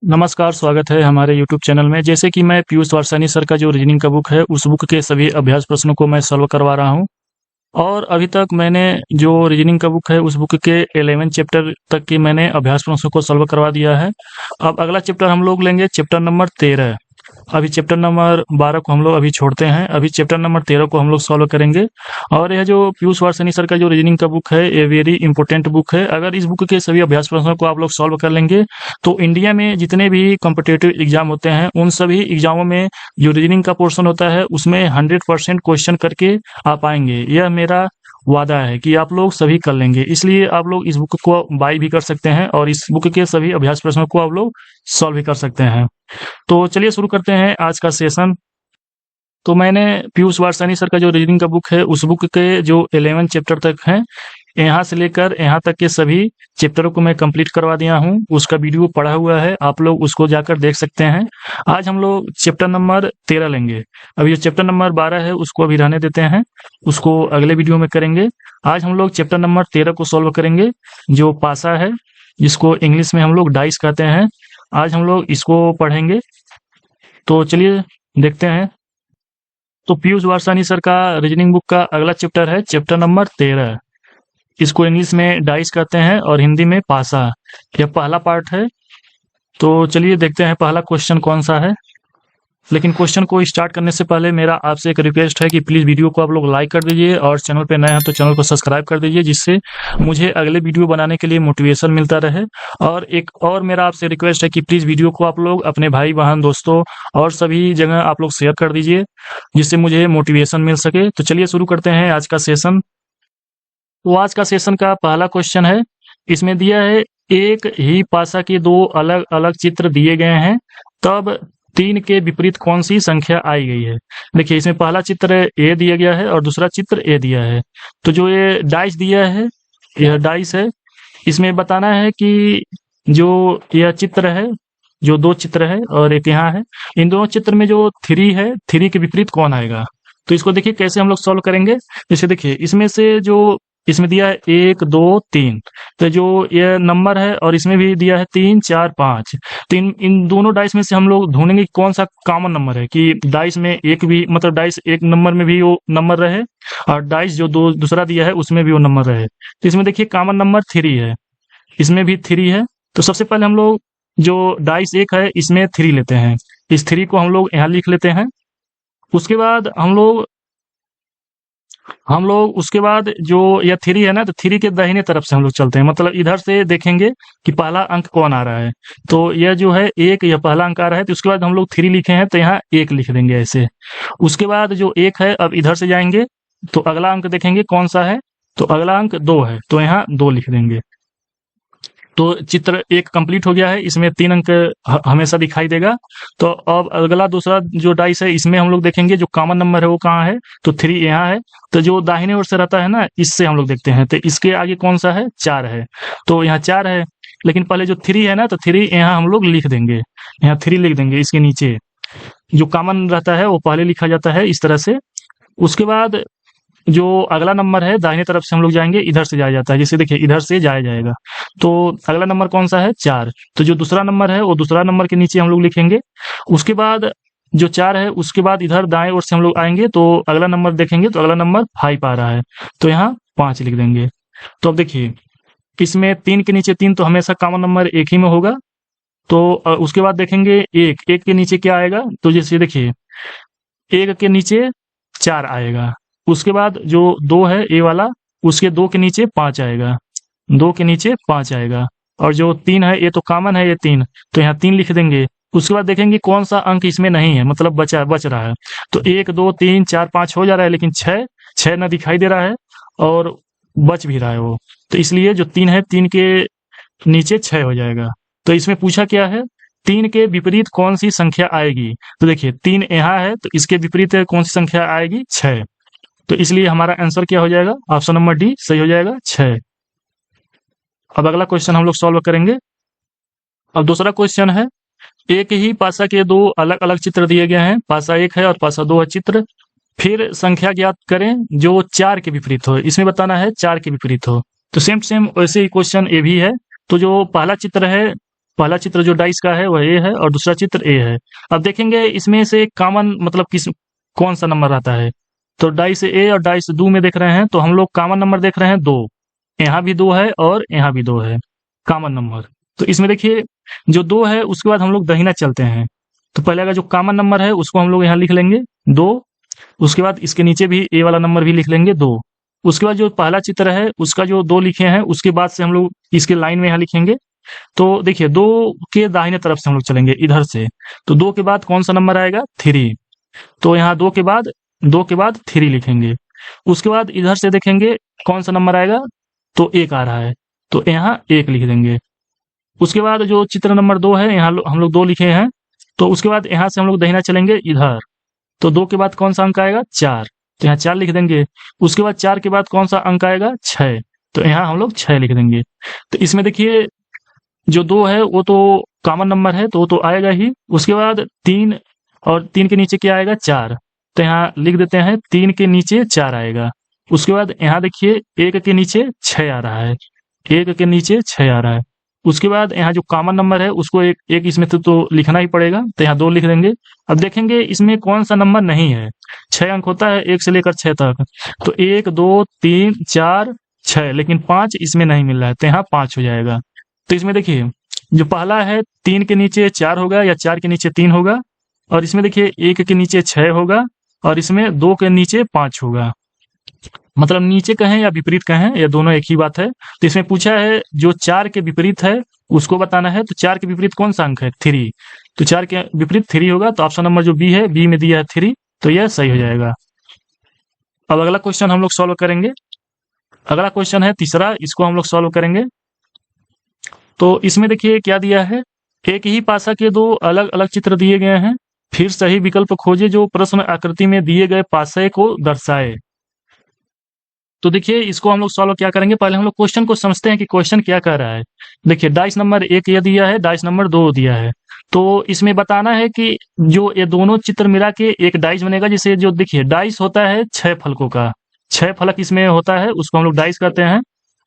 नमस्कार, स्वागत है हमारे यूट्यूब चैनल में। जैसे कि मैं पीयूष वारसानी सर का जो रीजनिंग का बुक है, उस बुक के सभी अभ्यास प्रश्नों को मैं सॉल्व करवा रहा हूँ। और अभी तक मैंने जो रीजनिंग का बुक है, उस बुक के 11 चैप्टर तक की मैंने अभ्यास प्रश्नों को सॉल्व करवा दिया है। अब अगला चैप्टर हम लोग लेंगे, चैप्टर नंबर 13। अभी चैप्टर नंबर 12 को हम लोग अभी छोड़ते हैं, अभी चैप्टर नंबर 13 को हम लोग सॉल्व करेंगे। और यह जो पीयूष वारसानी सर का जो रीजनिंग का बुक है, ये वेरी इंपॉर्टेंट बुक है। अगर इस बुक के सभी अभ्यास प्रश्नों को आप लोग सॉल्व कर लेंगे, तो इंडिया में जितने भी कॉम्पिटिटिव एग्जाम होते हैं, उन सभी एग्जामों में जो रीजनिंग का पोर्शन होता है, उसमें 100% क्वेश्चन करके आप आएंगे। यह मेरा वादा है कि आप लोग सभी कर लेंगे। इसलिए आप लोग इस बुक को बाय भी कर सकते हैं और इस बुक के सभी अभ्यास प्रश्नों को आप लोग सॉल्व भी कर सकते हैं। तो चलिए शुरू करते हैं आज का सेशन। तो मैंने पीयूष वारसानी सर का जो रीजनिंग का बुक है, उस बुक के जो 11 चैप्टर तक हैं, यहाँ से लेकर यहाँ तक के सभी चैप्टरों को मैं कंप्लीट करवा दिया हूँ। उसका वीडियो पड़ा हुआ है, आप लोग उसको जाकर देख सकते हैं। आज हम लोग चैप्टर नंबर 13 लेंगे। अभी जो चैप्टर नंबर 12 है, उसको अभी रहने देते हैं, उसको अगले वीडियो में करेंगे। आज हम लोग चैप्टर नंबर 13 को सॉल्व करेंगे, जो पासा है, जिसको इंग्लिश में हम लोग डाइस कहते हैं। आज हम लोग इसको पढ़ेंगे। तो चलिए देखते हैं। तो पीयूष वारसानी सर का रीजनिंग बुक का अगला चैप्टर है चैप्टर नंबर 13। इसको इंग्लिश में डाइस कहते हैं और हिंदी में पासा। यह पहला पार्ट है। तो चलिए देखते हैं पहला क्वेश्चन कौन सा है। लेकिन क्वेश्चन को स्टार्ट करने से पहले मेरा आपसे एक रिक्वेस्ट है कि प्लीज़ वीडियो को आप लोग लाइक कर दीजिए और चैनल पे नए हैं तो चैनल को सब्सक्राइब कर दीजिए, जिससे मुझे अगले वीडियो बनाने के लिए मोटिवेशन मिलता रहे। और एक और मेरा आपसे रिक्वेस्ट है कि प्लीज़ वीडियो को आप लोग अपने भाई बहन दोस्तों और सभी जगह आप लोग शेयर कर दीजिए, जिससे मुझे मोटिवेशन मिल सके। तो चलिए शुरू करते हैं आज का सेशन। तो आज का सेशन का पहला क्वेश्चन है, इसमें दिया है एक ही पासा के दो अलग अलग चित्र दिए गए हैं, तब 3 के विपरीत कौन सी संख्या आई गई है। देखिए, इसमें पहला चित्र ए दिया गया है और दूसरा चित्र ए दिया है। तो जो ये डाइस दिया है, यह डाइस है। इसमें बताना है कि जो यह चित्र है, जो दो चित्र है और एक यहाँ है, इन दोनों चित्र में जो 3 है, 3 के विपरीत कौन आएगा। तो इसको देखिए कैसे हम लोग सॉल्व करेंगे। जैसे देखिए, इसमें से जो इसमें दिया है 1 2 3, तो जो ये नंबर है और इसमें भी दिया है 3 4 5, तो इन दोनों डाइस में से हम लोग ढूंढेंगे कि कौन सा कॉमन नंबर है, कि डाइस में एक भी, मतलब डाइस एक नंबर में भी वो नंबर रहे और डाइस जो दूसरा दिया है उसमें भी वो नंबर रहे। तो इसमें देखिए कॉमन नंबर 3 है, इसमें भी 3 है। तो सबसे पहले हम लोग जो डाइस एक है, इसमें 3 लेते हैं। इस 3 को हम लोग यहाँ लिख लेते हैं। उसके बाद हम लोग उसके बाद जो यह 3 है ना, तो 3 के दाहिने तरफ से हम लोग चलते हैं, मतलब इधर से देखेंगे कि पहला अंक कौन आ रहा है। तो यह जो है एक, यह पहला अंक आ रहा है, तो उसके बाद हम लोग 3 लिखे हैं तो यहाँ 1 लिख देंगे ऐसे। उसके बाद जो 1 है, अब इधर से जाएंगे तो अगला अंक देखेंगे कौन सा है, तो अगला अंक 2 है, तो यहाँ 2 लिख देंगे। तो चित्र एक कंप्लीट हो गया है। इसमें 3 अंक हमेशा दिखाई देगा। तो अब अगला दूसरा जो डाइस है, इसमें हम लोग देखेंगे जो कॉमन नंबर है वो कहाँ है, तो 3 यहाँ है। तो जो दाहिने ओर से रहता है ना, इससे हम लोग देखते हैं, तो इसके आगे कौन सा है, 4 है, तो यहाँ 4 है। लेकिन पहले जो 3 है ना, तो 3 यहाँ हम लोग लिख देंगे, यहाँ 3 लिख देंगे। इसके नीचे जो कॉमन रहता है वो पहले लिखा जाता है इस तरह से। उसके बाद जो अगला नंबर है, दाहिने तरफ से हम लोग जाएंगे, इधर से जाया जाता है। जैसे देखिए, इधर से जाया जाएगा। तो अगला नंबर कौन सा है, 4। तो जो दूसरा नंबर है वो दूसरा नंबर के नीचे हम लोग लिखेंगे। उसके बाद जो 4 है, उसके बाद इधर दाएं ओर से हम लोग आएंगे तो अगला नंबर देखेंगे, तो अगला नंबर 5 आ रहा है, तो यहाँ 5 लिख देंगे। तो अब देखिए, इसमें 3 के नीचे 3, तो हमेशा कॉमन नंबर एक ही में होगा। तो उसके बाद देखेंगे 1 के नीचे क्या आएगा, तो जैसे देखिए 1 के नीचे 4 आएगा। उसके बाद जो 2 है ए वाला, उसके 2 के नीचे 5 आएगा, 2 के नीचे 5 आएगा। और जो 3 है, ये तो कॉमन है, ये 3, तो यहाँ 3 लिख देंगे। उसके बाद देखेंगे कौन सा अंक इसमें नहीं है, मतलब बच रहा है। तो 1 2 3 4 5 हो जा रहा है, लेकिन 6 ना दिखाई दे रहा है और बच भी रहा है वो। तो इसलिए जो 3 है, 3 के नीचे 6 हो जाएगा। तो इसमें पूछा क्या है, 3 के विपरीत कौन सी संख्या आएगी। तो देखिए 3 यहाँ है, तो इसके विपरीत कौन सी संख्या आएगी, 6। तो इसलिए हमारा आंसर क्या हो जाएगा, ऑप्शन नंबर डी सही हो जाएगा, 6। अब अगला क्वेश्चन हम लोग सॉल्व करेंगे। अब दूसरा क्वेश्चन है, एक ही पासा के दो अलग अलग चित्र दिए गए हैं, पासा 1 है और पासा 2 है चित्र, फिर संख्या ज्ञात करें जो 4 के विपरीत हो। इसमें बताना है 4 के विपरीत हो। तो सेम वैसे ही क्वेश्चन ये भी है। तो जो पहला चित्र है, पहला चित्र जो डाइस का है वह ए है और दूसरा चित्र ए है। अब देखेंगे इसमें से कॉमन मतलब कौन सा नंबर आता है। तो डाइस ए और डाइस 2 में देख रहे हैं तो हम लोग कॉमन नंबर देख रहे हैं 2। यहाँ भी 2 है और यहाँ भी 2 है कॉमन नंबर। तो इसमें देखिए जो 2 है उसके बाद हम लोग दहिना चलते हैं। तो पहले अगर जो कॉमन नंबर है उसको हम लोग यहाँ लिख लेंगे 2। उसके बाद इसके नीचे भी ए वाला नंबर भी लिख लेंगे 2। उसके बाद जो पहला चित्र है उसका जो 2 लिखे हैं उसके बाद से हम लोग इसके लाइन में यहाँ लिखेंगे। तो देखिए 2 के दाहिने तरफ से हम लोग चलेंगे इधर से। तो 2 के बाद कौन सा नंबर आएगा 3। तो यहाँ 2 के बाद 3 लिखेंगे। उसके बाद इधर से देखेंगे कौन सा नंबर आएगा तो 1 आ रहा है तो यहाँ 1 लिख देंगे। उसके बाद जो चित्र नंबर 2 है यहाँ हम लोग 2 लिखे हैं। तो उसके बाद यहाँ से हम लोग दहिना चलेंगे इधर। तो 2 के बाद कौन सा अंक आएगा 4 तो यहाँ 4 लिख देंगे। उसके बाद 4 के बाद कौन सा अंक आएगा 6 तो यहाँ हम लोग 6 लिख देंगे। तो इसमें देखिए जो 2 है वो तो कॉमन नंबर है तो वो तो आएगा ही। उसके बाद 3 और 3 के नीचे क्या आएगा 4 तो यहाँ लिख देते हैं 3 के नीचे 4 आएगा। उसके बाद यहाँ देखिए 1 के नीचे 6 आ रहा है 1 के नीचे 6 आ रहा है। उसके बाद यहाँ जो कॉमन नंबर है उसको एक इसमें तो लिखना ही पड़ेगा तो यहाँ 2 लिख देंगे। अब देखेंगे इसमें कौन सा नंबर नहीं है। 6 अंक होता है 1 से लेकर 6 तक। तो 1 2 3 4 6 लेकिन 5 इसमें नहीं मिल रहा है तो यहाँ 5 हो जाएगा। तो इसमें देखिए जो पहला है 3 के नीचे 4 होगा या 4 के नीचे 3 होगा। और इसमें देखिए 1 के नीचे 6 होगा और इसमें 2 के नीचे 5 होगा। मतलब नीचे कहें या विपरीत कहें या दोनों एक ही बात है। तो इसमें पूछा है जो 4 के विपरीत है उसको बताना है। तो 4 के विपरीत कौन सा अंक है 3। तो 4 के विपरीत 3 होगा तो ऑप्शन नंबर जो बी है बी में दिया है 3 तो यह सही हो जाएगा। अब अगला क्वेश्चन हम लोग सॉल्व करेंगे। अगला क्वेश्चन है तीसरा, इसको हम लोग सॉल्व करेंगे। तो इसमें देखिए क्या दिया है, एक ही पासा के 2 अलग अलग चित्र दिए गए हैं। फिर सही विकल्प खोजे जो प्रश्न आकृति में दिए गए पासे को दर्शाए। तो देखिए इसको हम लोग सॉल्व क्या करेंगे, पहले हम लोग क्वेश्चन को समझते हैं कि क्वेश्चन क्या कह रहा है। देखिए डाइस नंबर 1 ये दिया है, डाइस नंबर 2 दिया है। तो इसमें बताना है कि जो ये दोनों चित्र मिला के एक डाइस बनेगा। जिसे जो देखिए डाइस होता है 6 फलकों का, 6 फलक इसमें होता है, उसको हम लोग डाइस करते हैं।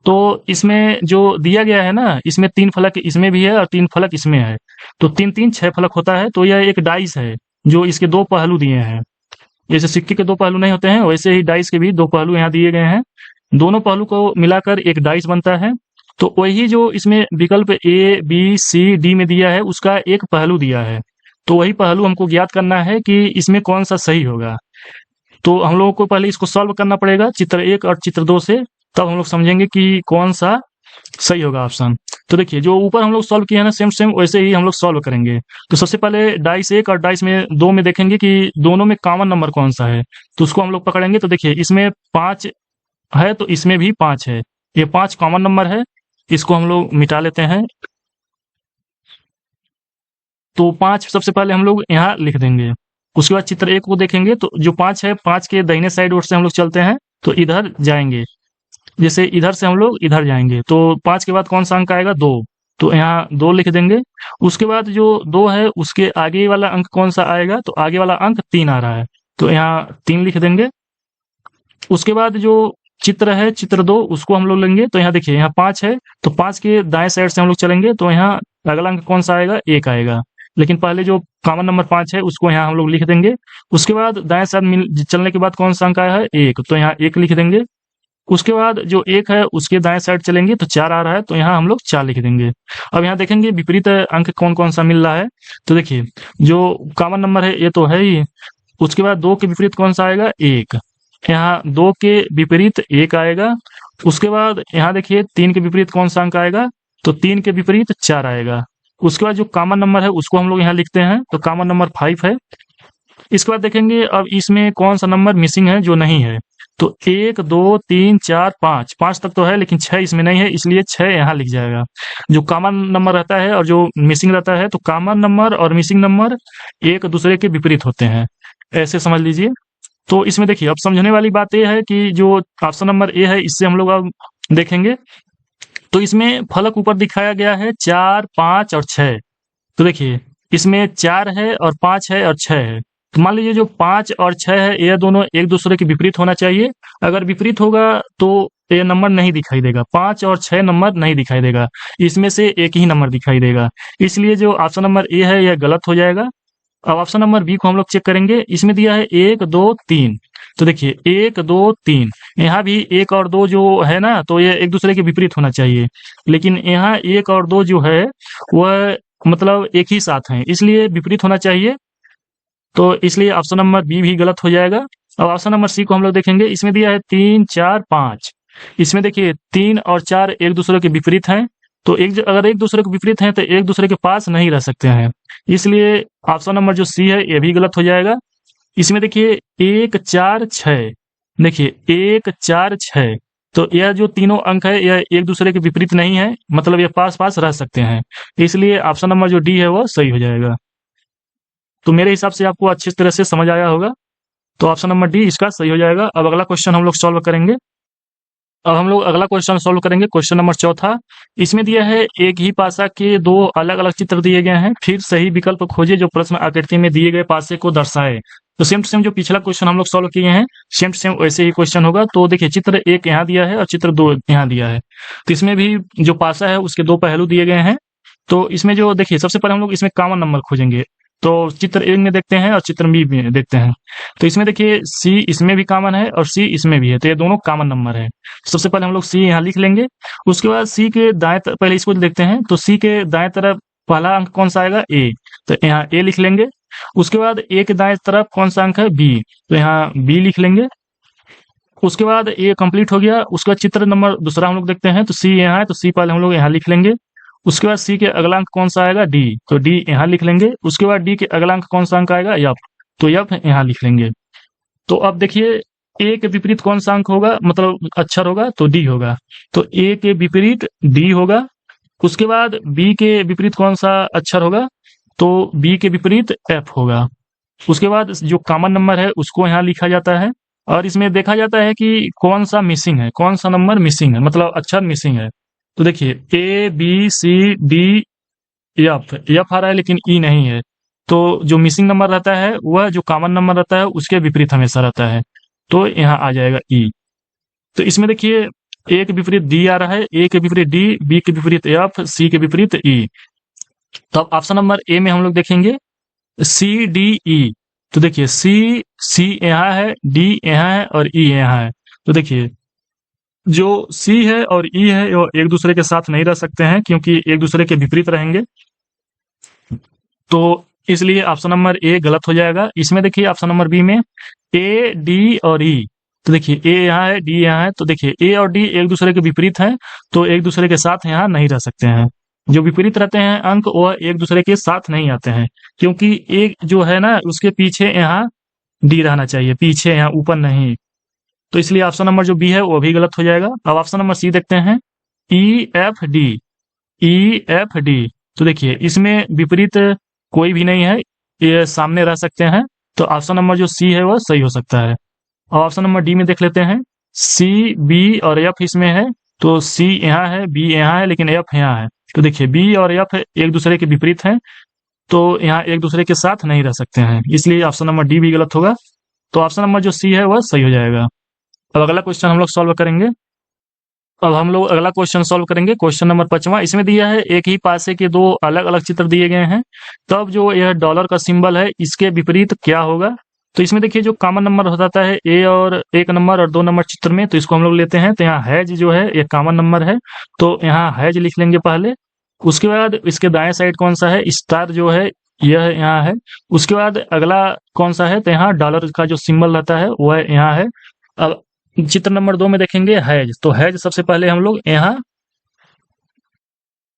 तो इसमें जो दिया गया है ना, इसमें 3 फलक इसमें भी है और 3 फलक इसमें है। तो 3 3 6 फलक होता है। तो यह एक डाइस है जो इसके 2 पहलू दिए हैं। जैसे सिक्के के 2 पहलू नहीं होते हैं वैसे ही डाइस के भी 2 पहलू यहाँ दिए गए हैं। दोनों पहलू को मिलाकर एक डाइस बनता है। तो वही जो इसमें विकल्प ए बी सी डी में दिया है उसका एक पहलू दिया है। तो वही पहलू हमको ज्ञात करना है कि इसमें कौन सा सही होगा। तो हम लोगों को पहले इसको सॉल्व करना पड़ेगा चित्र 1 और चित्र 2 से, तब हम लोग समझेंगे कि कौन सा सही होगा ऑप्शन। तो देखिए जो ऊपर हम लोग सॉल्व किए हैं ना सेम सेम वैसे ही हम लोग सॉल्व करेंगे। तो सबसे पहले डाइस 1 और डाइस में 2 में देखेंगे कि दोनों में कॉमन नंबर कौन सा है। तो उसको हम लोग पकड़ेंगे। तो देखिए इसमें 5 है तो इसमें भी 5 है। ये 5 कॉमन नंबर है, इसको हम लोग मिटा लेते हैं। तो 5 सबसे पहले हम लोग यहाँ लिख देंगे। उसके बाद चित्र 1 को देखेंगे तो जो 5 है 5 के दाहिने साइड ओर से हम लोग चलते हैं तो इधर जाएंगे। जैसे इधर से हम लोग इधर जाएंगे तो 5 के बाद कौन सा अंक आएगा 2, तो यहाँ 2 लिख देंगे। उसके बाद जो 2 है उसके आगे वाला अंक कौन सा आएगा, तो आगे वाला अंक 3 आ रहा है तो यहाँ 3 लिख देंगे। उसके बाद जो चित्र है चित्र 2 उसको हम लोग लेंगे। तो यहाँ देखिए यहाँ 5 है तो 5 के दाएं साइड से हम लोग चलेंगे तो यहाँ अगला अंक कौन सा आएगा 1 आएगा। लेकिन पहले जो कॉमन नंबर 5 है उसको यहाँ हम लोग लिख देंगे। उसके बाद दाएं साइड चलने के बाद कौन सा अंक आया है 1, तो यहाँ 1 लिख देंगे। उसके बाद जो 1 है उसके दाएं साइड चलेंगे तो 4 आ रहा है तो यहाँ हम लोग 4 लिख देंगे। अब यहाँ देखेंगे विपरीत अंक कौन कौन सा मिल रहा है। तो देखिए जो कॉमन नंबर है ये तो है ही। उसके बाद 2 के विपरीत कौन सा आएगा 1, यहाँ 2 के विपरीत 1 आएगा। उसके बाद यहाँ देखिए 3 के विपरीत कौन सा अंक आएगा, तो 3 के विपरीत 4 आएगा। उसके बाद जो कॉमन नंबर है उसको हम लोग यहाँ लिखते हैं तो कॉमन नंबर 5 है। इसके बाद देखेंगे अब इसमें कौन सा नंबर मिसिंग है जो नहीं है। तो 1 2 3 4 5, 5 तक तो है लेकिन 6 इसमें नहीं है इसलिए 6 यहाँ लिख जाएगा। जो कॉमन नंबर रहता है और जो मिसिंग रहता है तो कॉमन नंबर और मिसिंग नंबर एक दूसरे के विपरीत होते हैं, ऐसे समझ लीजिए। तो इसमें देखिए अब समझने वाली बात यह है कि जो ऑप्शन नंबर ए है इससे हम लोग अब देखेंगे। तो इसमें फलक ऊपर दिखाया गया है 4 5 और 6। तो देखिए इसमें 4 है और 5 है और 6 है। तो मान लीजिए जो 5 और 6 है ये दोनों एक दूसरे के विपरीत होना चाहिए। अगर विपरीत होगा तो ये नंबर नहीं दिखाई देगा, 5 और 6 नंबर नहीं दिखाई देगा, इसमें से एक ही नंबर दिखाई देगा। इसलिए जो ऑप्शन नंबर ए है यह गलत हो जाएगा। अब ऑप्शन नंबर बी को हम लोग चेक करेंगे। इसमें दिया है 1 2 3, तो देखिए 1 2 3, यहाँ भी 1 और 2 जो है ना, तो ये एक दूसरे के विपरीत होना चाहिए, लेकिन यहाँ 1 और 2 जो है वह मतलब एक ही साथ हैं, इसलिए विपरीत होना चाहिए। तो इसलिए ऑप्शन नंबर बी भी गलत हो जाएगा। अब ऑप्शन नंबर सी को हम लोग देखेंगे। इसमें दिया है 3 4 5, इसमें देखिए 3 और 4 एक दूसरे के विपरीत हैं, तो अगर एक दूसरे के विपरीत हैं तो एक दूसरे के पास नहीं रह सकते हैं, इसलिए ऑप्शन नंबर जो सी है ये भी गलत हो जाएगा। इसमें देखिए 1 4 6, देखिए 1 4 6, तो यह जो तीनों अंक है यह एक दूसरे के विपरीत नहीं है, मतलब ये पास पास रह सकते हैं, इसलिए ऑप्शन नंबर जो डी है वह सही हो जाएगा। तो मेरे हिसाब से आपको अच्छी तरह से समझ आया होगा, तो ऑप्शन नंबर डी इसका सही हो जाएगा। अब अगला क्वेश्चन हम लोग सॉल्व करेंगे। अब हम लोग अगला क्वेश्चन सॉल्व करेंगे, क्वेश्चन नंबर चौथा। इसमें दिया है एक ही पासा के दो अलग अलग चित्र दिए गए हैं, फिर सही विकल्प खोजे जो प्रश्न आकृति में दिए गए पासे को दर्शाए। तो सेम टू सेम जो पिछला क्वेश्चन हम लोग सॉल्व किए हैं, सेम टू सेम वैसे ही क्वेश्चन होगा। तो देखिए चित्र एक यहाँ दिया है और चित्र दो यहाँ दिया है, तो इसमें भी जो पासा है उसके दो पहलू दिए गए हैं। तो इसमें जो देखिए सबसे पहले हम लोग इसमें कॉमन नंबर खोजेंगे, तो चित्र एक में देखते हैं और चित्र बी में देखते हैं। तो इसमें देखिए सी इसमें भी कॉमन है और सी इसमें भी है, तो ये दोनों कॉमन नंबर है। सबसे पहले हम लोग सी यहाँ लिख लेंगे। उसके बाद सी के दाएं पहले इसको देखते हैं, तो सी के दाएं तरफ पहला अंक कौन सा आएगा, ए, तो यहाँ ए लिख लेंगे। उसके बाद ए के दाएं तरफ कौन सा अंक है, बी, तो यहाँ बी लिख लेंगे। उसके बाद ए कंप्लीट हो गया। उसके बाद चित्र नंबर दूसरा हम लोग देखते हैं, तो सी यहाँ है, तो सी पहले हम लोग यहाँ लिख लेंगे। उसके बाद सी के अगला अंक कौन सा आएगा, डी, तो डी यहाँ लिख लेंगे। उसके बाद डी के अगला अंक कौन सा अंक आएगा, एफ, तो एफ यहाँ लिख लेंगे। तो अब देखिए ए के विपरीत कौन सा अंक होगा, मतलब अक्षर होगा, तो डी होगा, तो ए के विपरीत डी होगा। उसके बाद बी के विपरीत कौन सा अक्षर होगा, तो बी के विपरीत एफ होगा। उसके बाद जो कॉमन नंबर है उसको यहाँ लिखा जाता है, और इसमें देखा जाता है कि कौन सा मिसिंग है, कौन सा नंबर मिसिंग है, मतलब अक्षर मिसिंग है। तो देखिए A B C D F, F आ रहा है लेकिन ई नहीं है, तो जो मिसिंग नंबर रहता है वह जो कॉमन नंबर रहता है उसके विपरीत हमेशा रहता है, तो यहाँ आ जाएगा ई। तो इसमें देखिए ए के विपरीत डी आ रहा है, ए के विपरीत डी, बी के विपरीत एफ, सी के विपरीत ई। तो अब ऑप्शन नंबर ए में हम लोग देखेंगे सी डी ई, तो देखिए सी यहाँ है, डी यहाँ है और ई यहाँ है। तो देखिए जो सी है और ई है वो एक दूसरे के साथ नहीं रह सकते हैं, क्योंकि एक दूसरे के विपरीत रहेंगे, तो इसलिए ऑप्शन नंबर ए गलत हो जाएगा। इसमें देखिए ऑप्शन नंबर बी में ए डी और ई, तो देखिए ए यहाँ है, डी यहाँ है, तो देखिए ए और डी एक दूसरे के विपरीत हैं, तो एक दूसरे के साथ यहाँ नहीं रह सकते हैं। जो विपरीत रहते हैं अंक वह एक दूसरे के साथ नहीं आते हैं, क्योंकि एक जो है ना उसके पीछे यहाँ डी रहना चाहिए, पीछे यहाँ ऊपर नहीं, तो इसलिए ऑप्शन नंबर जो बी है वो भी गलत हो जाएगा। अब ऑप्शन नंबर सी देखते हैं, E F D, E F D, तो देखिए इसमें विपरीत कोई भी नहीं है, ये सामने रह सकते हैं, तो ऑप्शन नंबर जो सी है वह सही हो सकता है। और ऑप्शन नंबर डी में देख लेते हैं, सी बी और एफ इसमें है, तो सी यहाँ है, बी यहाँ है, लेकिन एफ यहाँ है, तो देखिए बी और एफ एक दूसरे के विपरीत हैं, तो यहाँ एक दूसरे के साथ नहीं रह सकते हैं, इसलिए ऑप्शन नंबर डी भी गलत होगा। तो ऑप्शन नंबर जो सी है वह सही हो जाएगा। अब अगला क्वेश्चन हम लोग सॉल्व करेंगे। अब हम लोग अगला क्वेश्चन सॉल्व करेंगे, क्वेश्चन नंबर 5वां। इसमें दिया है एक ही पासे के दो अलग अलग चित्र दिए गए हैं, तब जो यह डॉलर का सिंबल है इसके विपरीत क्या होगा। तो इसमें देखिए जो कॉमन नंबर हो जाता है ए और 1 नंबर और 2 नंबर चित्र में, तो इसको हम लोग लेते हैं। तो यहाँ हैज जो है ये कॉमन नंबर है, तो यहाँ हैज लिख लेंगे पहले। उसके बाद इसके दाएं साइड कौन सा है, स्टार जो है यह यहाँ है। उसके बाद अगला कौन सा है, तो यहाँ डॉलर का जो सिंबल रहता है वह यहाँ है। अब चित्र नंबर 2 में देखेंगे हैज, तो हैज सबसे पहले हम लोग यहाँ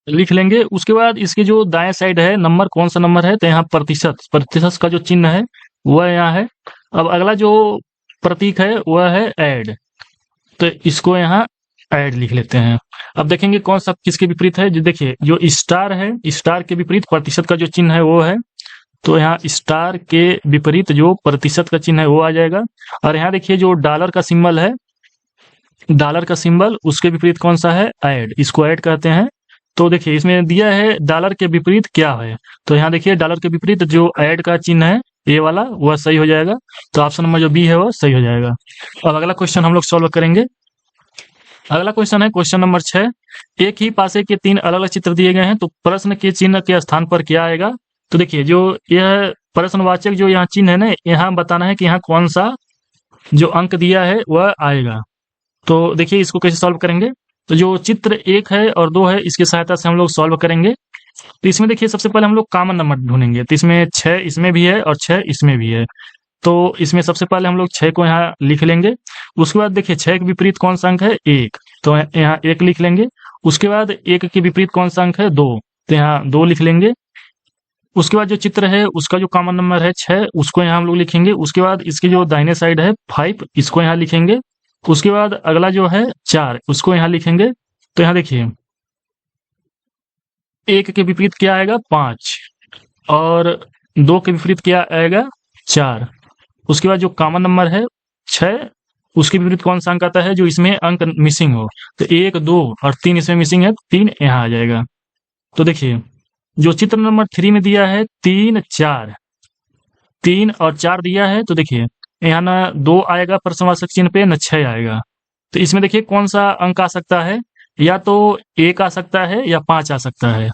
लिख लेंगे। उसके बाद इसके जो दाएं साइड है नंबर कौन सा नंबर है, तो यहाँ प्रतिशत, प्रतिशत का जो चिन्ह है वह यहाँ है। अब अगला जो प्रतीक है वह है ऐड, तो इसको यहाँ ऐड लिख लेते हैं। अब देखेंगे कौन सा किसके विपरीत है, जो देखिए जो स्टार है, स्टार के विपरीत प्रतिशत का जो चिन्ह है वो है, तो यहाँ स्टार के विपरीत जो प्रतिशत का चिन्ह है वो आ जाएगा। और यहाँ देखिए जो डॉलर का सिंबल है, डॉलर का सिंबल उसके विपरीत कौन सा है, ऐड, इसको ऐड कहते हैं। तो देखिए इसमें दिया है डॉलर के विपरीत क्या है, तो यहाँ देखिए डॉलर के विपरीत जो ऐड का चिन्ह है ये वाला वह सही हो जाएगा, तो ऑप्शन नंबर जो बी है वह सही हो जाएगा। अब अगला क्वेश्चन हम लोग सॉल्व करेंगे। अगला क्वेश्चन है क्वेश्चन नंबर 6। एक ही पासे के 3 अलग अलग चित्र दिए गए हैं, तो प्रश्न के चिन्ह के स्थान पर क्या आएगा? तो देखिए, जो यह प्रश्नवाचक जो यहाँ चिन्ह है ना, यहाँ बताना है कि यहाँ कौन सा जो अंक दिया है वह आएगा। तो देखिए इसको कैसे सॉल्व करेंगे। तो जो चित्र 1 है और 2 है, इसकी सहायता से हम लोग सॉल्व करेंगे। तो इसमें देखिए सबसे पहले हम लोग कॉमन नंबर ढूंढेंगे। तो इसमें 6 इसमें भी है और 6 इसमें भी है। तो इसमें सबसे पहले हम लोग 6 को यहाँ लिख लेंगे। उसके बाद देखिए 6 के विपरीत कौन सा अंक है? 1, तो यहाँ 1 लिख लेंगे। उसके बाद 1 के विपरीत कौन सा अंक है? 2, तो यहाँ 2 लिख लेंगे। उसके बाद जो चित्र है उसका जो कॉमन नंबर है 6, उसको यहाँ हम लोग लिखेंगे। उसके बाद इसके जो दाहिने साइड है 5, इसको यहाँ लिखेंगे। उसके बाद अगला जो है 4, उसको यहाँ लिखेंगे। तो यहाँ देखिए 1 के विपरीत क्या आएगा? 5, और 2 के विपरीत क्या आएगा? 4। उसके बाद जो कॉमन नंबर है 6, उसके विपरीत कौन सा अंक आता है जो इसमें अंक मिसिंग हो? तो 1, 2 और 3 इसमें मिसिंग है, 3 यहाँ आ जाएगा। तो देखिए जो चित्र नंबर 3 में दिया है 3, 4, 3 और 4 दिया है, तो देखिए यहाँ ना 2 आएगा प्रश्नवाचक चिन्ह पे, न 6 आएगा। तो इसमें देखिए कौन सा अंक आ सकता है? या तो 1 आ सकता है या 5 आ सकता है।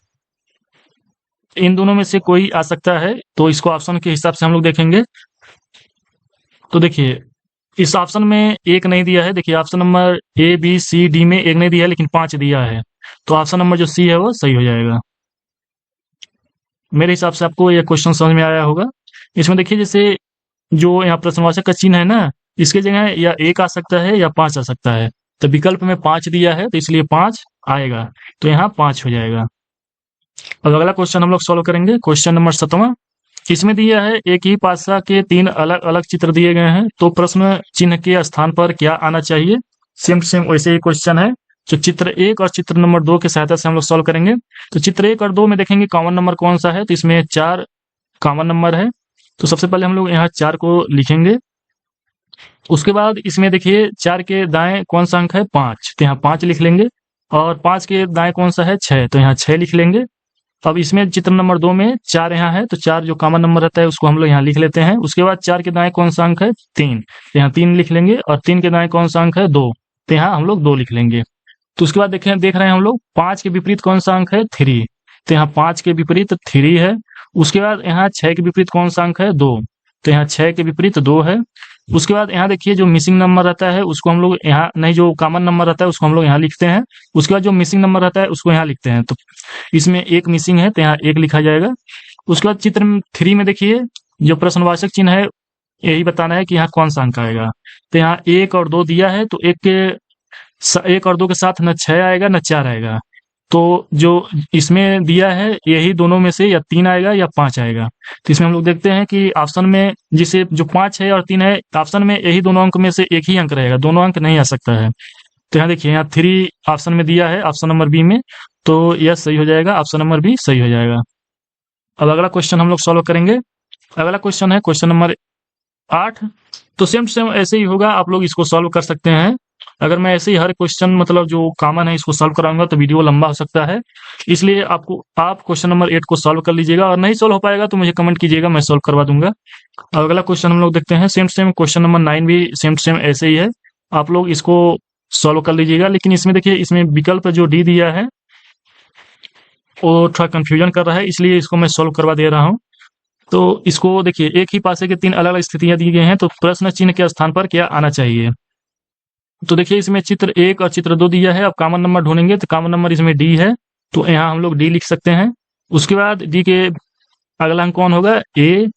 इन दोनों में से कोई आ सकता है। तो इसको ऑप्शन के हिसाब से हम लोग देखेंगे। तो देखिए इस ऑप्शन में 1 नहीं दिया है। देखिए option number A B C D में 1 नहीं दिया है, लेकिन 5 दिया है। तो ऑप्शन नंबर जो सी है वो सही हो जाएगा। मेरे हिसाब से आपको यह क्वेश्चन समझ में आया होगा। इसमें देखिए जैसे जो यहाँ प्रश्नवाचक का चिन्ह है ना, इसके जगह या 1 आ सकता है या 5 आ सकता है। तो विकल्प में 5 दिया है, तो इसलिए 5 आएगा। तो यहाँ 5 हो जाएगा। अब अगला क्वेश्चन हम लोग सॉल्व करेंगे। क्वेश्चन नंबर 7वां। इसमें दिया है एक ही पासा के 3 अलग अलग चित्र दिए गए हैं, तो प्रश्न चिन्ह के स्थान पर क्या आना चाहिए? सेम सेम वैसे ही क्वेश्चन है। तो चित्र 1 और चित्र नंबर 2 की सहायता से हम लोग सॉल्व करेंगे। तो चित्र 1 और 2 में देखेंगे कॉमन नंबर कौन सा है। तो इसमें 4 कॉमन नंबर है। तो सबसे पहले हम लोग यहाँ 4 को लिखेंगे। उसके बाद इसमें देखिए 4 के दाएं कौन सा अंक है? 5, तो यहाँ 5 लिख लेंगे। और 5 के दाएं कौन सा है? 6, तो यहाँ 6 लिख लेंगे। अब इसमें चित्र नंबर 2 में 4 यहाँ है, तो 4 जो कॉमन नंबर रहता है उसको हम लोग यहाँ लिख लेते हैं। उसके बाद 4 के दाएं कौन सा अंक है? 3, तो यहाँ 3 लिख लेंगे। और 3 के दाएं कौन सा अंक है? 2, तो यहाँ हम लोग 2 लिख लेंगे। तो उसके बाद देख रहे हैं हम लोग 5 के विपरीत कौन सा अंक है? 3, तो यहाँ 5 के विपरीत 3 है। उसके बाद यहाँ 6 के विपरीत कौन सा अंक है? 2, तो यहाँ 6 के विपरीत 2 है। उसके बाद यहाँ देखिए जो मिसिंग नंबर रहता है उसको हम लोग यहाँ नहीं, जो कॉमन नंबर रहता है उसको हम लोग यहाँ लिखते हैं। उसके बाद जो मिसिंग नंबर रहता है उसको यहाँ लिखते हैं। तो इसमें 1 मिसिंग है, तो यहाँ 1 लिखा जाएगा। उसके बाद चित्र 3 में देखिए जो प्रश्नवाचक चिन्ह है, यही बताना है कि यहाँ कौन सा अंक आएगा। तो यहाँ 1 और 2 दिया है, तो 1 और 2 के साथ न 6 आएगा न 4 आएगा। तो जो इसमें दिया है यही दोनों में से या 3 आएगा या 5 आएगा। तो इसमें हम लोग देखते हैं कि ऑप्शन में जिसे जो 5 है और 3 है, ऑप्शन में यही दोनों अंक में से एक ही अंक रहेगा, दोनों अंक नहीं आ सकता है। तो यहाँ देखिए यहाँ 3 ऑप्शन में दिया है, ऑप्शन नंबर बी में, तो यह सही हो जाएगा, ऑप्शन नंबर बी सही हो जाएगा। अब अगला क्वेश्चन हम लोग सॉल्व करेंगे। अगला क्वेश्चन है क्वेश्चन नंबर 8। तो सेम सेम ऐसे ही होगा, आप लोग इसको सॉल्व कर सकते हैं। अगर मैं ऐसे ही हर क्वेश्चन मतलब जो कॉमन है इसको सॉल्व कराऊंगा तो वीडियो लंबा हो सकता है, इसलिए आप क्वेश्चन नंबर 8 को सॉल्व कर लीजिएगा, और नहीं सॉल्व हो पाएगा तो मुझे कमेंट कीजिएगा, मैं सॉल्व करवा दूंगा। अब अगला क्वेश्चन हम लोग देखते हैं। सेम सेम क्वेश्चन नंबर 9 भी सेम सेम ऐसे ही है, आप लोग इसको सॉल्व कर लीजिएगा। लेकिन इसमें देखिए इसमें विकल्प जो डी दिया है वो थोड़ा कंफ्यूजन कर रहा है, इसलिए इसको मैं सॉल्व करवा दे रहा हूँ। तो इसको देखिए एक ही पासे के 3 अलग अलग स्थितियां दी गई हैं, तो प्रश्न चिन्ह के स्थान पर क्या आना चाहिए? तो देखिए इसमें चित्र 1 और चित्र 2 दिया है। अब कॉमन नंबर ढूंढेंगे, तो कॉमन नंबर इसमें डी है, तो यहाँ हम लोग डी लिख सकते हैं। उसके बाद डी के अगला अंक कौन होगा? ए,